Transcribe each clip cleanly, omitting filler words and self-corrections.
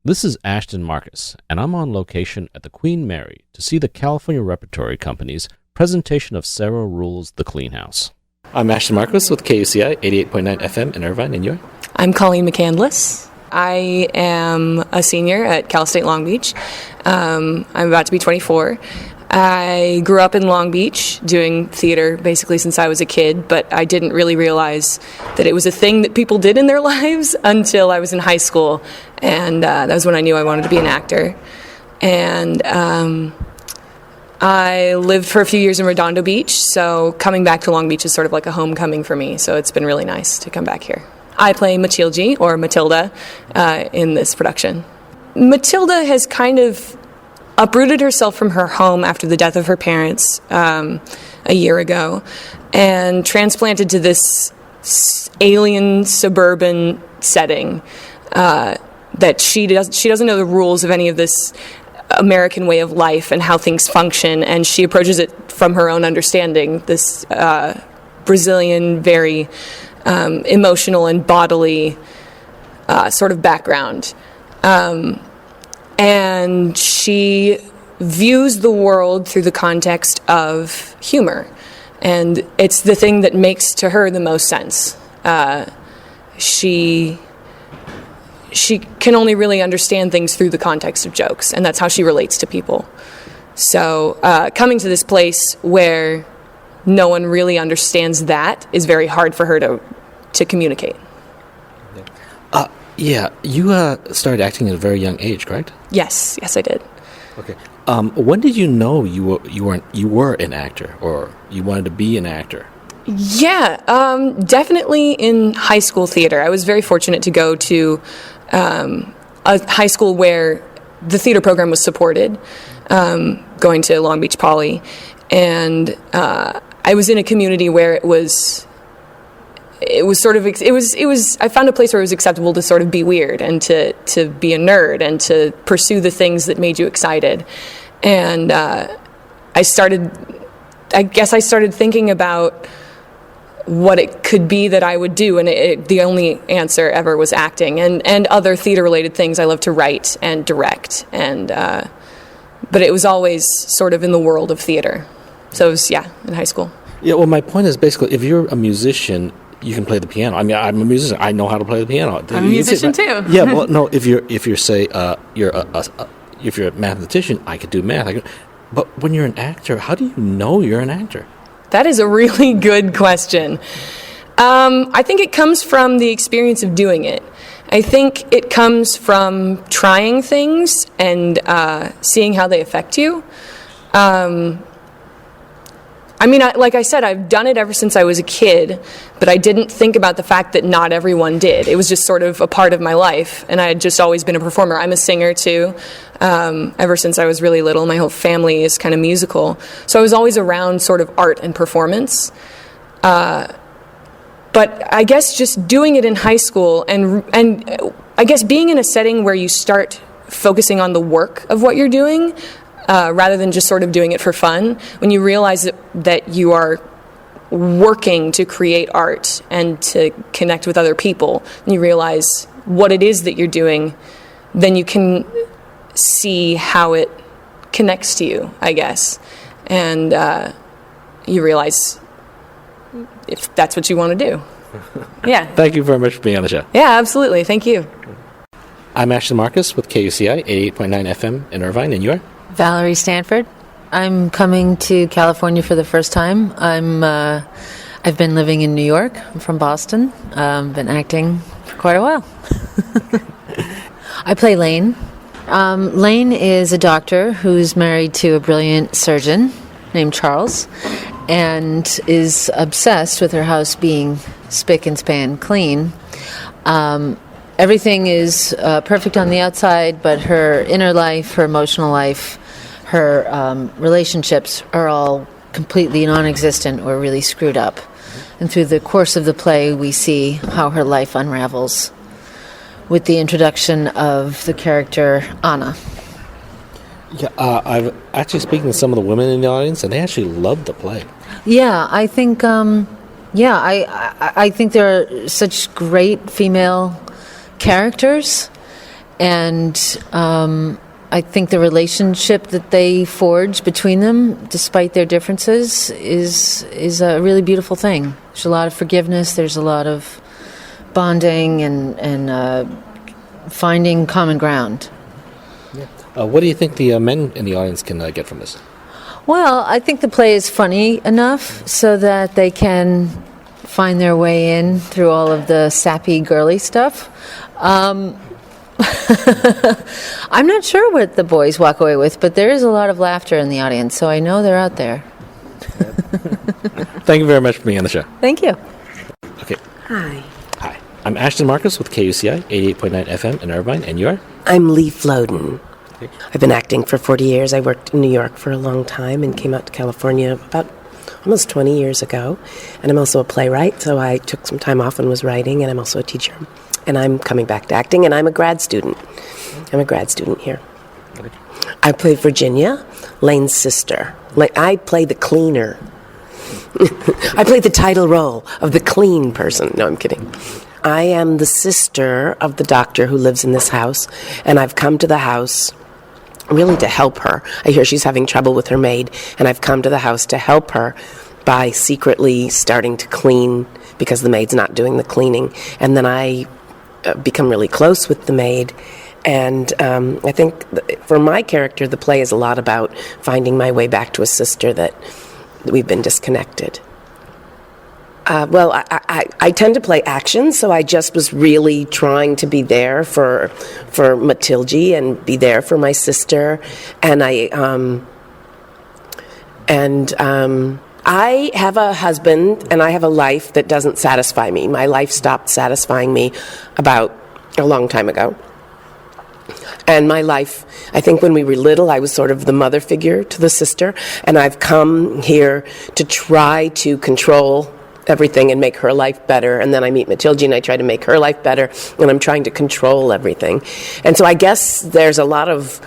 This is Ashton Marcus, and I'm on location at the Queen Mary to see the California Repertory Company's presentation of Sarah Rule's The Clean House. I'm Ashton Marcus with KUCI 88.9 FM in Irvine, and you're? I'm Colleen McCandless. I am a senior at Cal State Long Beach. I'm about to be 24. I grew up in Long Beach doing theater basically since I was a kid, but I didn't really realize that it was a thing that people did in their lives until I was in high school, and that was when I knew I wanted to be an actor. And I lived for a few years in Redondo Beach, so coming back to Long Beach is sort of like a homecoming for me, so it's been really nice to come back here. I play Matilde, or Matilda, in this production. Matilda has kind of uprooted herself from her home after the death of her parents a year ago and transplanted to this alien suburban setting that she doesn't know the rules of any of this American way of life and how things function, and she approaches it from her own understanding, this Brazilian, very emotional and bodily sort of background. And she views the world through the context of humor. And it's the thing that makes to her the most sense. She can only really understand things through the context of jokes, and that's how she relates to people. So coming to this place where no one really understands that is very hard for her to communicate. Yeah, you started acting at a very young age, correct? Yes, I did. Okay. When did you know you were an actor, or you wanted to be an actor? Yeah, definitely in high school theater. I was very fortunate to go to a high school where the theater program was supported, going to Long Beach Poly, and I was in a community where it was I found a place where it was acceptable to sort of be weird and to be a nerd and to pursue the things that made you excited. And I started thinking about what it could be that I would do, and the only answer ever was acting and other theater related things. I love to write and direct, and but it was always sort of in the world of theater. So it was, in high school. Yeah, well, my point is basically, if you're a musician, you can play the piano. I mean, I'm a musician. I know how to play the piano. I'm a musician too. Yeah, well, no. If you're say if you're a mathematician, I could do math. But when you're an actor, how do you know you're an actor? That is a really good question. I think it comes from the experience of doing it. I think it comes from trying things and seeing how they affect you. I mean, like I said, I've done it ever since I was a kid, but I didn't think about the fact that not everyone did. It was just sort of a part of my life, and I had just always been a performer. I'm a singer, too. Ever since I was really little, my whole family is kind of musical. So I was always around sort of art and performance. But I guess just doing it in high school and I guess being in a setting where you start focusing on the work of what you're doing, rather than just sort of doing it for fun, when you realize that you are working to create art and to connect with other people, and you realize what it is that you're doing, then you can see how it connects to you, I guess. And you realize if that's what you want to do. Yeah. Thank you very much for being on the show. Yeah, absolutely. Thank you. I'm Ashton Marcus with KUCI 88.9 FM in Irvine, and you are? Valerie Stanford. I'm coming to California for the first time. I've been living in New York. I'm from Boston. Been acting for quite a while. I play Lane. Lane is a doctor who's married to a brilliant surgeon named Charles and is obsessed with her house being spick and span clean. Everything is perfect on the outside, but her inner life, her emotional life, her relationships are all completely non-existent or really screwed up. And through the course of the play, we see how her life unravels with the introduction of the character Anna. Yeah, I've actually speaking to some of the women in the audience, and they actually loved the play. Yeah, I think, I think there are such great female characters, And I think the relationship that they forge between them, despite their differences, is a really beautiful thing. There's a lot of forgiveness. There's a lot of bonding and finding common ground. What do you think the men in the audience can get from this? Well, I think the play is funny enough so that they can find their way in through all of the sappy, girly stuff. I'm not sure what the boys walk away with, but there is a lot of laughter in the audience, so I know they're out there. Thank you very much for being on the show. Thank you. Okay. Hi. Hi. I'm Ashton Marcus with KUCI 88.9 FM in Irvine, and you are? I'm Lee Floden. I've been acting for 40 years. I worked in New York for a long time and came out to California about almost 20 years ago. And I'm also a playwright, so I took some time off and was writing, and I'm also a teacher. And I'm coming back to acting, and I'm a grad student. I'm a grad student here. I play Virginia, Lane's sister. I play the cleaner. I play the title role of the clean person. No, I'm kidding. I am the sister of the doctor who lives in this house, and I've come to the house really to help her. I hear she's having trouble with her maid, and I've come to the house to help her by secretly starting to clean because the maid's not doing the cleaning. And then I become really close with the maid. And I think for my character, the play is a lot about finding my way back to a sister that we've been disconnected. I tend to play action, so I just was really trying to be there for Matilde and be there for my sister, and I have a husband and I have a life that doesn't satisfy me. My life stopped satisfying me about a long time ago. And my life, I think when we were little, I was sort of the mother figure to the sister, and I've come here to try to control everything and make her life better. And then I meet Matilde and I try to make her life better, and I'm trying to control everything. And so I guess there's a lot of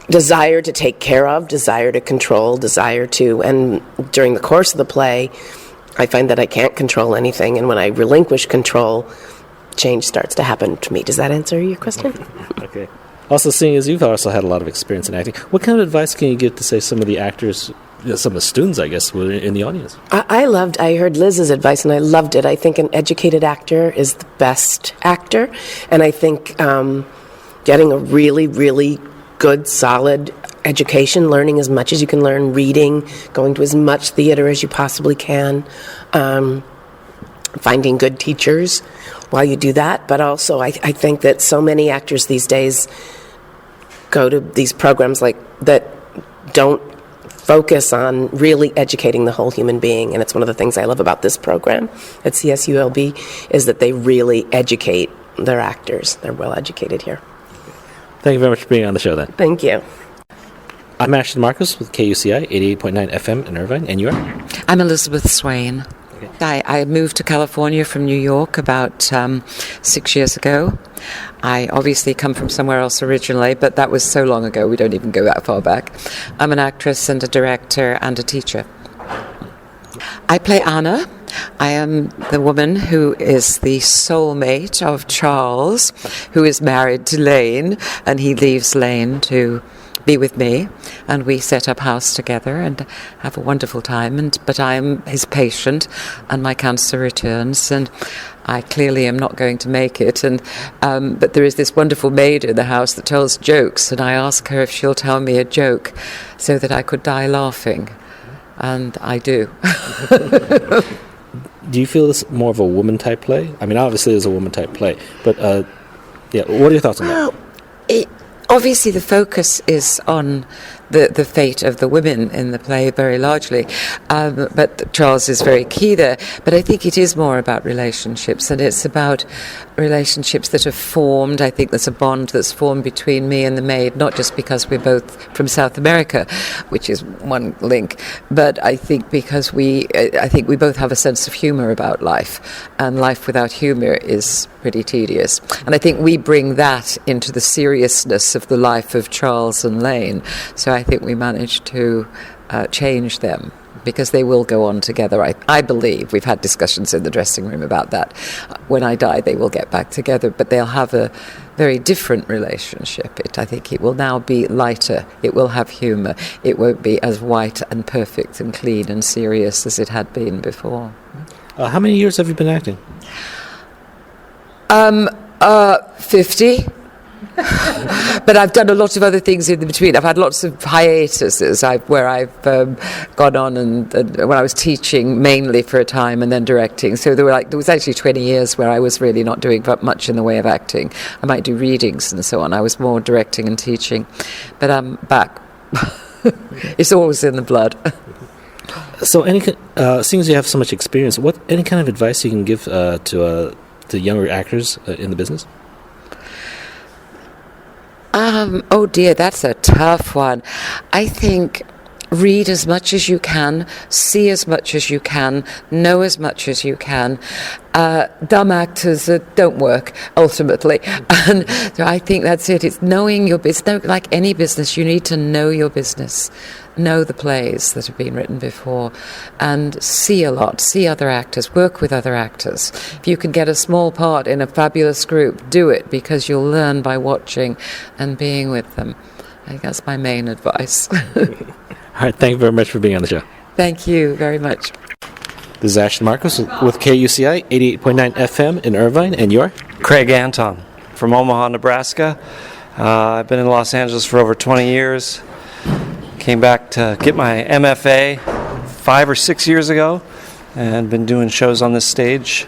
desire to take care of, desire to control, and during the course of the play, I find that I can't control anything, and when I relinquish control, change starts to happen to me. Does that answer your question? Okay. Also, seeing as you've also had a lot of experience in acting, what kind of advice can you give to, say, some of the actors, some of the students, I guess, in the audience? I heard Liz's advice, and I loved it. I think an educated actor is the best actor, and I think getting a really, really good, solid education, learning as much as you can learn, reading, going to as much theater as you possibly can, finding good teachers while you do that. But also, I think that so many actors these days go to these programs like that don't focus on really educating the whole human being. And it's one of the things I love about this program at CSULB is that they really educate their actors. They're well educated here. Thank you very much for being on the show then. Thank you. I'm Ashton Marcus with KUCI 88.9 FM in Irvine, and you are? I'm Elizabeth Swain. Okay. I moved to California from New York about 6 years ago. I obviously come from somewhere else originally, but that was so long ago we don't even go that far back. I'm an actress and a director and a teacher. I play Anna. I am the woman who is the soulmate of Charles, who is married to Lane, and he leaves Lane to be with me, and we set up house together and have a wonderful time. But I am his patient, and my cancer returns, and I clearly am not going to make it. But there is this wonderful maid in the house that tells jokes, and I ask her if she'll tell me a joke so that I could die laughing, and I do. Do you feel this more of a woman-type play? I mean, obviously it's a woman-type play, but what are your thoughts on that? Obviously, the focus is on the fate of the women in the play very largely, but Charles is very key there. But I think it is more about relationships, and it's about relationships that are formed. I think there's a bond that's formed between me and the maid, not just because we're both from South America, which is one link, but I think because we both have a sense of humour about life, and life without humour is pretty tedious. And I think we bring that into the seriousness of the life of Charles and Lane. So I think we managed to change them. because they will go on together. I believe we've had discussions in the dressing room about that. When I die, they will get back together, but they'll have a very different relationship. I think it will now be lighter. It will have humour. It won't be as white and perfect and clean and serious as it had been before. How many years have you been acting? 50. But I've done a lot of other things in between. I've had lots of hiatuses where I've gone on and when I was teaching mainly for a time and then directing. So there was actually 20 years where I was really not doing much in the way of acting. I might do readings and so on. I was more directing and teaching. But I'm back. It's always in the blood. So, seeing as you have so much experience, any kind of advice you can give to younger actors in the business? Oh dear, that's a tough one. I think read as much as you can, see as much as you can, know as much as you can. Dumb actors don't work, ultimately. And so I think that's it. It's knowing your business. Like any business, you need to know your business, know the plays that have been written before, and see a lot, see other actors, work with other actors. If you can get a small part in a fabulous group, do it, because you'll learn by watching and being with them. I think that's my main advice. All right, thank you very much for being on the show. Thank you very much. This is Ashton Marcos with KUCI 88.9 FM in Irvine, and you're? Craig Anton from Omaha, Nebraska. I've been in Los Angeles for over 20 years. Came back to get my MFA 5 or 6 years ago and been doing shows on this stage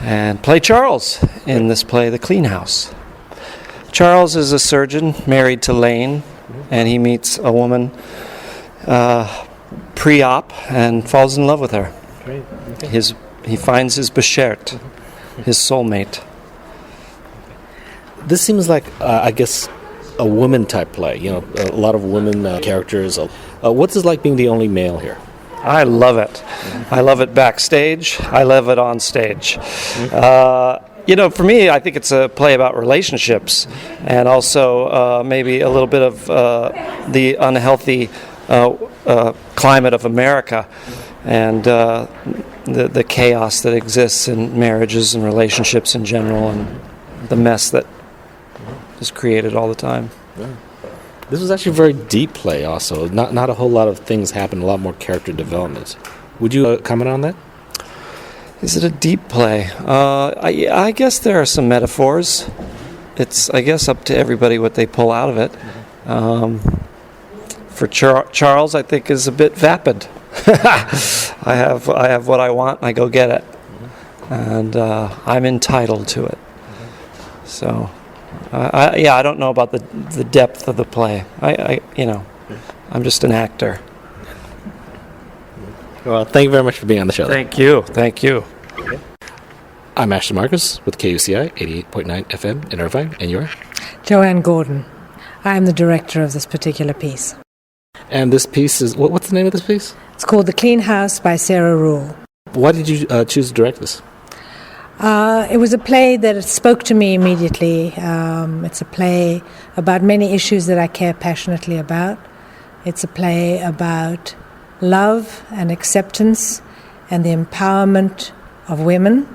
and play Charles in this play, The Clean House. Charles is a surgeon married to Lane, and he meets a woman pre-op and falls in love with her. Great. Okay. He finds his Beshert, his soulmate. This seems like, I guess, a woman-type play. You know, a lot of women characters. What's it like being the only male here? I love it. I love it backstage. I love it on stage. For me, I think it's a play about relationships and also maybe a little bit of the unhealthy climate of America and the chaos that exists in marriages and relationships in general and the mess that is created all the time. Yeah. This was actually a very deep play also. Not a whole lot of things happen, a lot more character development. Would you comment on that? Is it a deep play? I guess there are some metaphors. It's, I guess, up to everybody what they pull out of it. For Charles, I think, is a bit vapid. I have what I want, and I go get it. And I'm entitled to it. So, I don't know about the depth of the play. I'm just an actor. Well, thank you very much for being on the show. Thank you. Okay. I'm Ashton Marcus with KUCI 88.9 FM in Irvine, and you're? Joanne Gordon. I am the director of this particular piece. And this piece is, what's the name of this piece? It's called The Clean House by Sarah Rule. Why did you choose to direct this? It was a play that spoke to me immediately. It's a play about many issues that I care passionately about. It's a play about love and acceptance and the empowerment of women.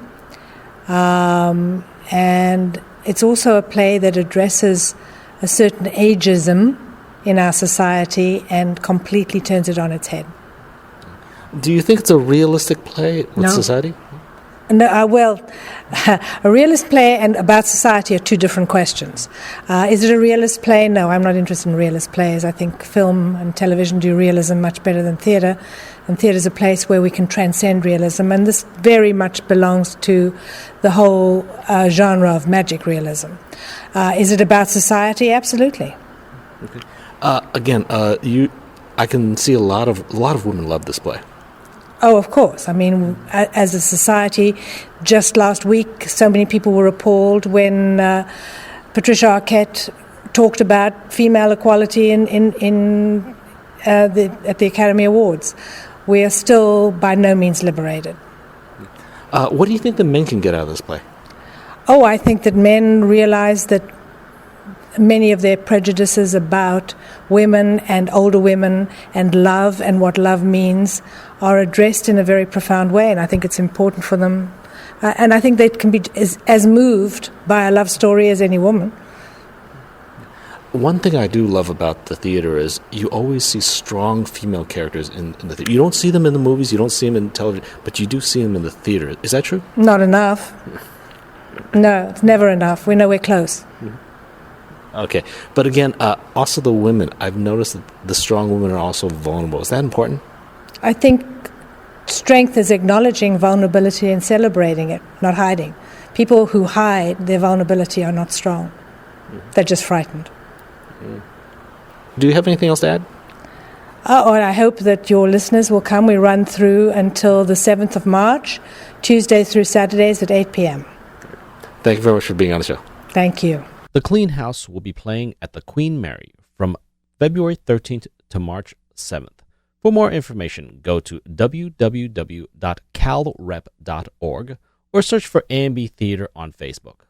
And it's also a play that addresses a certain ageism in our society and completely turns it on its head. Do you think it's a realistic play with society? No, a realist play and about society are two different questions. Is it a realist play? No, I'm not interested in realist plays. I think film and television do realism much better than theatre, and theatre is a place where we can transcend realism, and this very much belongs to the whole genre of magic realism. Is it about society? Absolutely. Okay. I can see a lot of women love this play. Oh, of course. I mean, as a society, just last week, so many people were appalled when Patricia Arquette talked about female equality at the Academy Awards. We are still by no means liberated. What do you think the men can get out of this play? Oh, I think that men realize that many of their prejudices about women and older women and love and what love means are addressed in a very profound way, and I think it's important for them. And I think they can be as moved by a love story as any woman. One thing I do love about the theater is you always see strong female characters in the theater. You don't see them in the movies, you don't see them in television, but you do see them in the theater. Is that true? Not enough. No, it's never enough. We're nowhere close. Okay. But again, also the women. I've noticed that the strong women are also vulnerable. Is that important? I think strength is acknowledging vulnerability and celebrating it, not hiding. People who hide their vulnerability are not strong. They're just frightened. Do you have anything else to add? And I hope that your listeners will come. We run through until the 7th of March, Tuesday through Saturdays at 8 p.m. Thank you very much for being on the show. Thank you. The Clean House will be playing at the Queen Mary from February 13th to March 7th. For more information, go to www.calrep.org or search for AMB Theatre on Facebook.